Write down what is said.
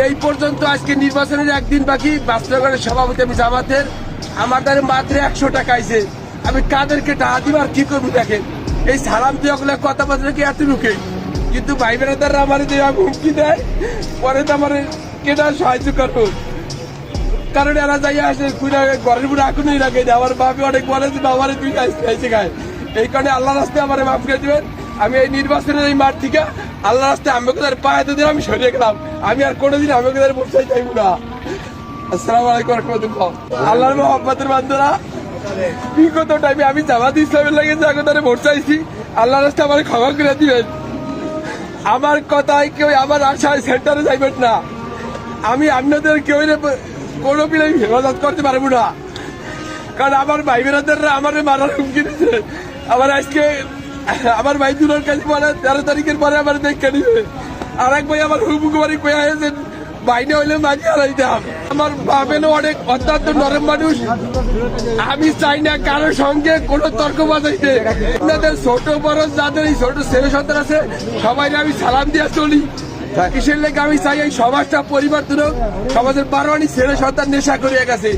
এই পর্যন্ত আজকে নির্বাচনের একদিন বাকি বাস্তবগণের সভাপতি আমি জামাতের আমাদের মাত্র 100 টাকা আইছে। আমি কাদেরকে টাকা দিব আর কি করবো দেখেন। এই সালাম দিয়ে ওগুলো কথাবার্তা কি এত ঢুকে, কিন্তু ভাই বেড়াদাররা আমার হুমকি দেয়, পরে তো আমার কেটা সাহায্য করবো। কারণ এরা যাই আসে ঘরের উপরে এখনই রাখে আমার বাপে অনেক বলে যে বাবারে তুই খাইছে খায়। এই কারণে আল্লাহ রাস্তায় আমার মাফ করে দিবেন। আমি এই নির্বাচনের এই মাঠ থেকে আল্লাহ রাস্তায় আম্বেদকর পায়ে দিয়ে আমি সরিয়ে গেলাম। আমি আর কোনোদিন আম্বেদকর বসে চাইবো না। আসসালামু আলাইকুম রহমতুল্লাহ। আল্লাহর মোহাম্মতের বান্দারা, বিগত টাইমে আমি জামাত ইসলামের লাগে জাগতারে ভোট চাইছি। আল্লাহ রাস্তায় আমার ক্ষমা করে দিবেন। আমার কথায় কেউ আমার আশায় সেন্টারে যাইবেন না। আমি আপনাদের কেউ কোনো পিলে হেফাজত করতে পারবো না, কারণ আমার ভাই বেড়াদেররা আমার মারার হুমকি দিচ্ছে। আমার আজকে আমার ভাই দুটোর কাছে বলে 13 তারিখের পরে আমার দেখে নিবে। আর এক ভাই আমার হুকুমারি কয়ে আছেন বাইনে হইলে মাঝি হারাইতাম। আমার বাবেনও অনেক অত্যন্ত নরম মানুষ। আমি চাই না কারোর সঙ্গে কোনো তর্ক বাজাইতে। আপনাদের ছোট বড় যাদের এই ছোট ছেলে সন্তান আছে সবাই আমি সালাম দিয়ে চলি। কিসের লেগে আমি চাই এই সমাজটা পরিবর্তন হোক। সমাজের 12 ছেলে সন্তান নেশা করে গেছে।